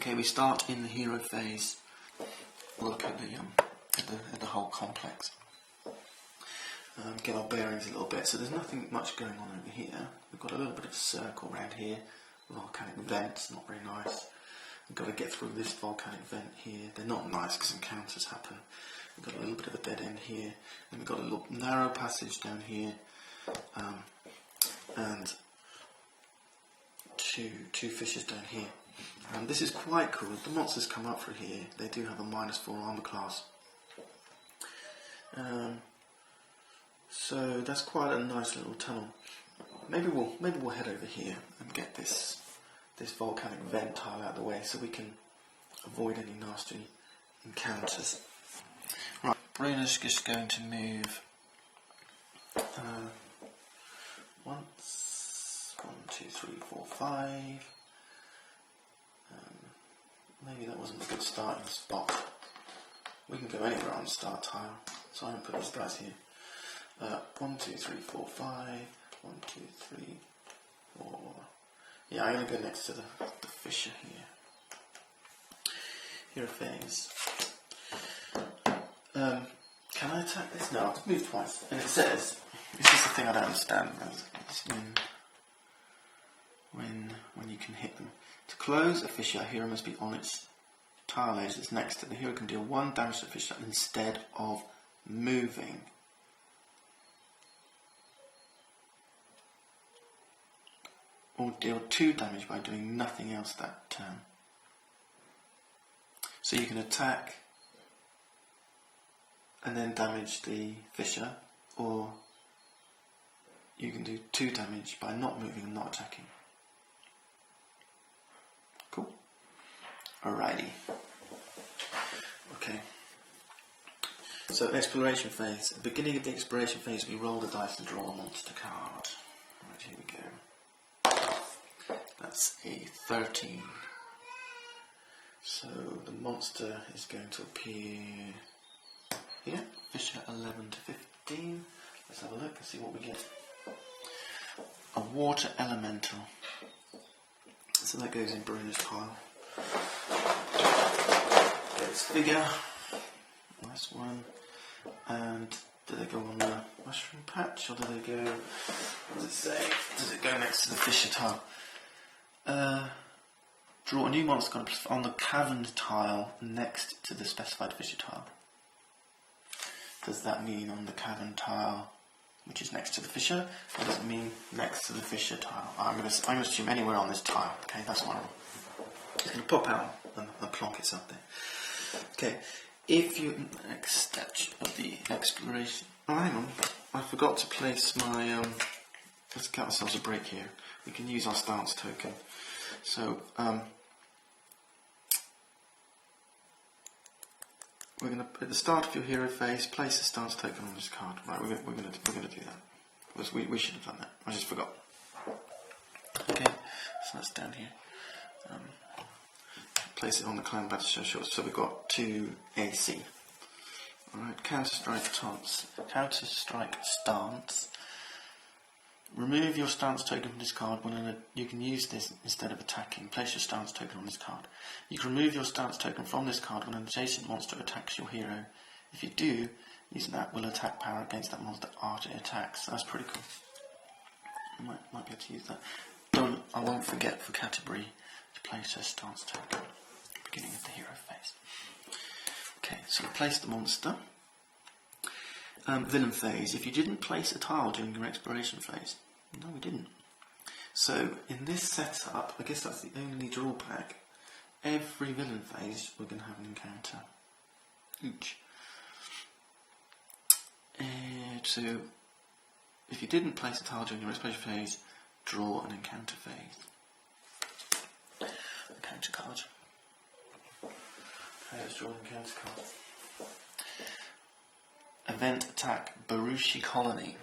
Okay, we start in the hero phase. Look at the whole complex. Get our bearings a little bit. So there's nothing much going on over here. We've got a little bit of a circle around here. Volcanic vents, not very nice. We've got to get through this volcanic vent here. They're not nice because encounters happen. We've got a little bit of a dead end here, and we've got a little narrow passage down here, and two fissures down here. And this is quite cool. The monsters come up through here. They do have a -4 armor class. So that's quite a nice little tunnel. Maybe we'll head over here and get this volcanic vent tile out of the way so we can avoid any nasty encounters. Right, Bruno's just going to move once, 1, 2, 3, 4, 5. Maybe that wasn't a good starting spot. We can go anywhere on the start tile, so I'm going to put the stars here. 1, 2, 3, 4, 5. 1, 2, 3, 4. Yeah, I'm going to go next to the fissure here. Hero phase. Can I attack this? No, I've moved twice. And it says, this is the thing I don't understand. It's when you can hit them. To close a fissure, a hero must be on its tile edge that's next to the hero can deal 1 damage to the fissure instead of moving. Or deal 2 damage by doing nothing else that turn. So you can attack and then damage the fissure, or you can do 2 damage by not moving and not attacking. Cool. Alrighty. Okay. So exploration phase. At the beginning of the exploration phase, we roll the dice and draw a monster card. Right, here we go. That's a 13. So the monster is going to appear here. Fissure 11 to 15. Let's have a look and see what we get. A water elemental. So that goes in Bruno's pile. Get its figure. Nice one. And do they go on the mushroom patch, or do they go? What does it say? Does it go next to the fissure tile? Draw a new monster card on the cavern tile next to the specified fissure tile. Does that mean on the cavern tile, which is next to the fissure, or does it mean next to the fissure tile? I'm going to assume anywhere on this tile. Okay, that's what it's going to pop out and plonk it up there. Okay, if you next step of the exploration. Oh, hang on, I forgot to place my. Let's get ourselves a break here. We can use our stance token. So we're going to, at the start of your hero phase, place a stance token on this card. Right, we're going to do that because we should have done that. I just forgot. Okay, so that's down here. Place it on the clan battle show short. So we've got 2 AC. All right, counter strike stance. Remove your stance token from this card you can use this instead of attacking. Place your stance token on this card. You can remove your stance token from this card when an adjacent monster attacks your hero. If you do, using that will attack power against that monster after it attacks. That's pretty cool. I might be able to use that. I won't forget for Canterbury to place a stance token at the beginning of the hero phase. Okay, so place the monster. Villain phase. If you didn't place a tile during your exploration phase, no, we didn't. So in this setup, I guess that's the only drawback. Every villain phase, we're going to have an encounter. Each. So if you didn't place a tile during your exploration phase, draw an encounter phase. Encounter card. Okay, let's draw an encounter card. Event attack, Barushi Colony.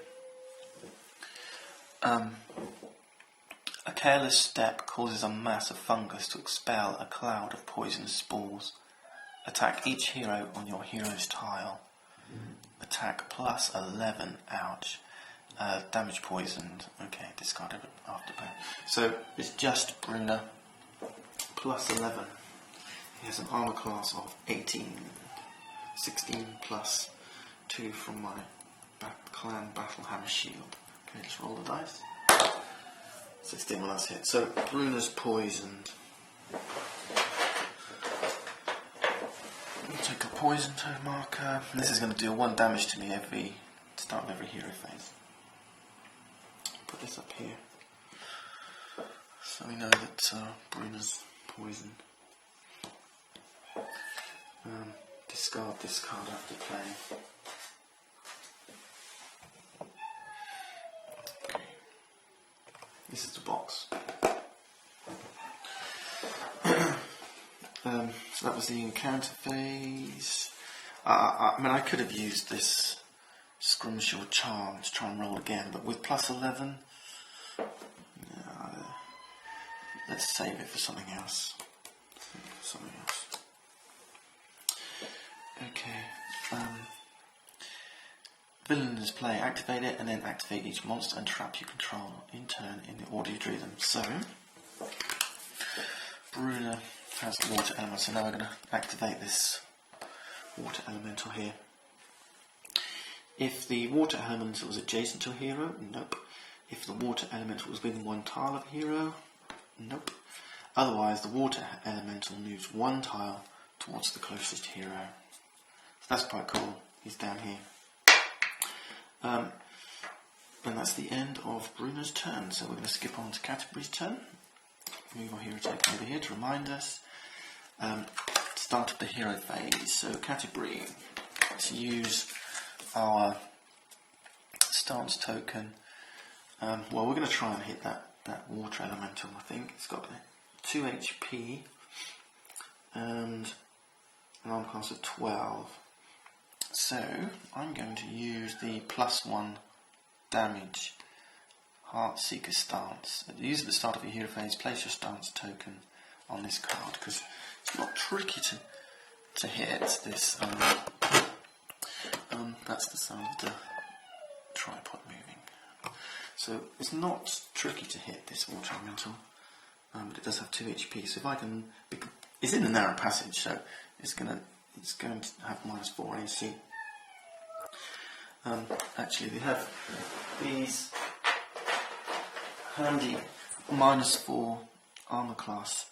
A careless step causes a mass of fungus to expel a cloud of poisonous spores. Attack each hero on your hero's tile. Attack plus 11, ouch. Damage poisoned. Okay, discard it after burn. So it's just Bruno plus 11. He has an armor class of 18. 16 plus 2 from my clan battle hammer shield. Okay, just roll the dice. 16, well that's hit. So Bruna's poisoned. We'll take a poison toad marker. This is going to do 1 damage to me every start of every hero phase. Put this up here. So we know that Bruna's poisoned. Discard this card after playing. Okay. This is the box. So that was the encounter phase. I mean, I could have used this Skirmish or Charm to try and roll again, but with plus 11, let's save it for something else. Okay. Villainous play. Activate it and then activate each monster and trap you control in turn in the order you drew them. So, Bruna has the water element, so now we're going to activate this water elemental here. If the water elemental was adjacent to a hero, nope. If the water elemental was within 1 tile of a hero, nope. Otherwise, the water elemental moves 1 tile towards the closest hero. So that's quite cool. He's down here. And that's the end of Bruna's turn. So we're going to skip on to Canterbury's turn. Move our hero token over here to remind us. Start of the hero phase. So Canterbury, let's use our stance token. Well, we're going to try and hit that water elemental. I think it's got 2 HP and an arm class of 12. So I'm going to use the +1 damage Heartseeker stance. Use at the start of your hero phase. Place your stance token on this card because it's not tricky to hit this. That's the sound of the tripod moving. So it's not tricky to hit this water elemental, but it does have 2 HP. So if I can, it's in the narrow passage, so it's going to have -4 AC. Actually, they have these handy -4 armor class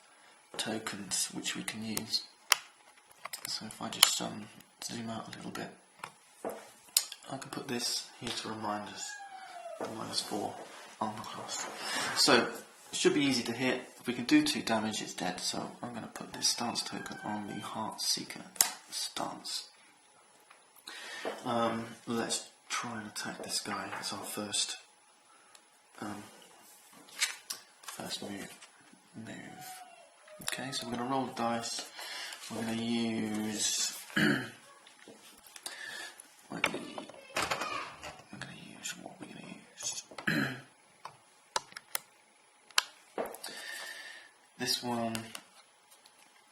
tokens which we can use. So if I just zoom out a little bit, I can put this here to remind us the -4 armor class. So it should be easy to hit. If we can do 2 damage, it's dead. So I'm going to put this stance token on the Heartseeker stance. Let's try and attack this guy as our first move. Okay, so we're going to roll the dice. We're going to use what we're going to use. This one,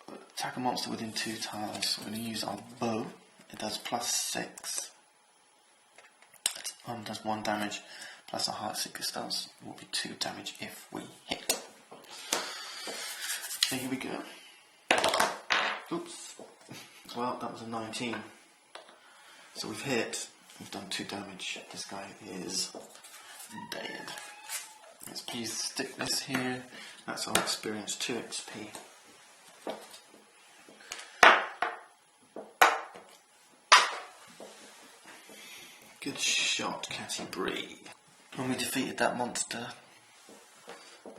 attack a monster within 2 tiles. So we're going to use our bow. It does +6. It does 1 damage, plus a Heartseeker stance will be 2 damage if we hit. So here we go. Oops. Well, that was a 19. So we've hit. We've done 2 damage. This guy is dead. Let's use the stickness here. That's our experience, 2 XP. Good shot, Canterbury. When we defeated that monster,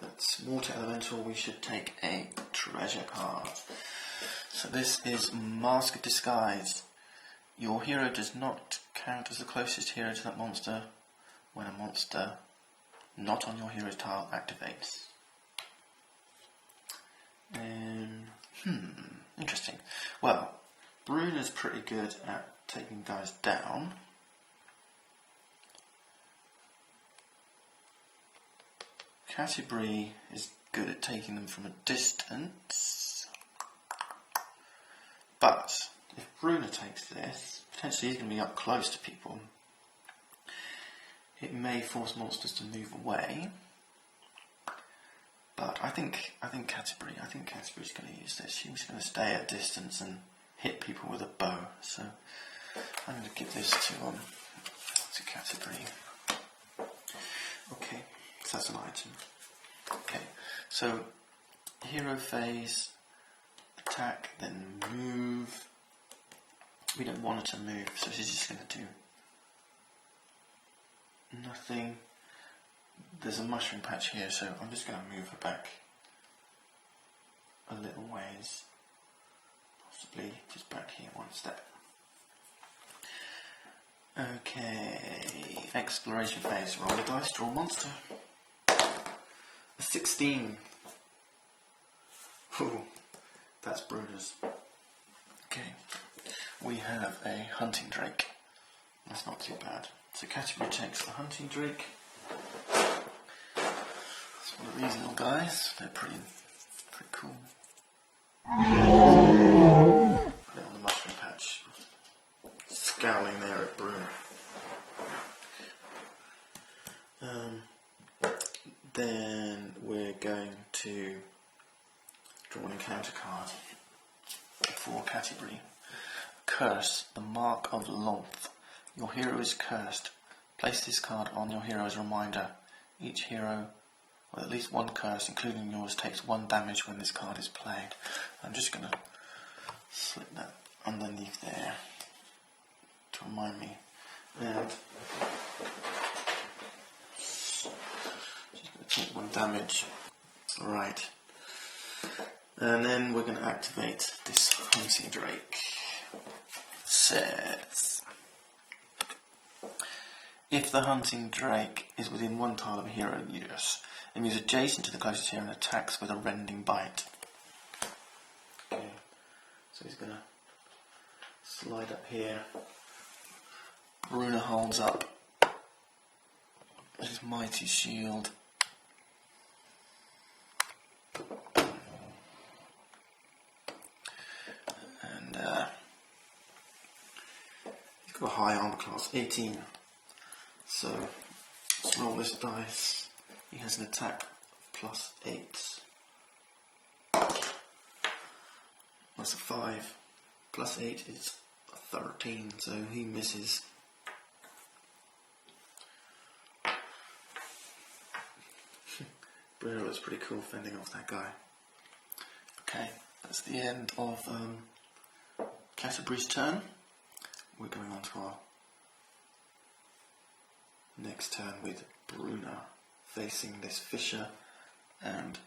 that's water elemental, we should take a treasure card. So this is Mask of Disguise. Your hero does not count as the closest hero to that monster when a monster not on your hero's tile activates. Interesting. Well, Bruna's pretty good at taking guys down. Canterbury is good at taking them from a distance. But if Bruna takes this, potentially he's going to be up close to people. It may force monsters to move away. But I think Canterbury's going to use this. She's going to stay at distance and hit people with a bow. So I'm going to give this to Canterbury. Okay, so that's an item. Okay, so hero phase, attack, then move. We don't want her to move, so she's just going to do nothing. There's a mushroom patch here, so I'm just going to move her back a little ways, possibly just back here one step. Okay, exploration phase. Roll the dice, draw a monster. A 16. Ooh, that's Bruder's. Okay, we have a hunting drake. That's not too bad. So Category takes the hunting drake. That's one of these little guys. They're pretty cool. Put it on the mushroom patch. Scowling there at Bruno. Then we're going to draw an encounter card for category. Curse, the mark of Lolth. Your hero is cursed. Place this card on your hero as a reminder. Each hero with at least one curse, including yours, takes 1 damage when this card is played. I'm just going to slip that underneath there to remind me. And just going to take 1 damage. Right. And then we're going to activate this hunting drake. Says, if the hunting drake is within 1 tile of a hero use, it moves adjacent to the closest hero and attacks with a rending bite. Okay, so he's going to slide up here. Bruno holds up his mighty shield. And he's got a high armor class, 18. So let's roll this dice. He has an attack plus 8. That's a 5. Plus 8 is a 13, so he misses. Bruno looks pretty cool fending off that guy. Okay, that's the end of Canterbury's turn. We're going on to our next turn with Bruno facing this fisher and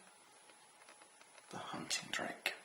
the hunting drake.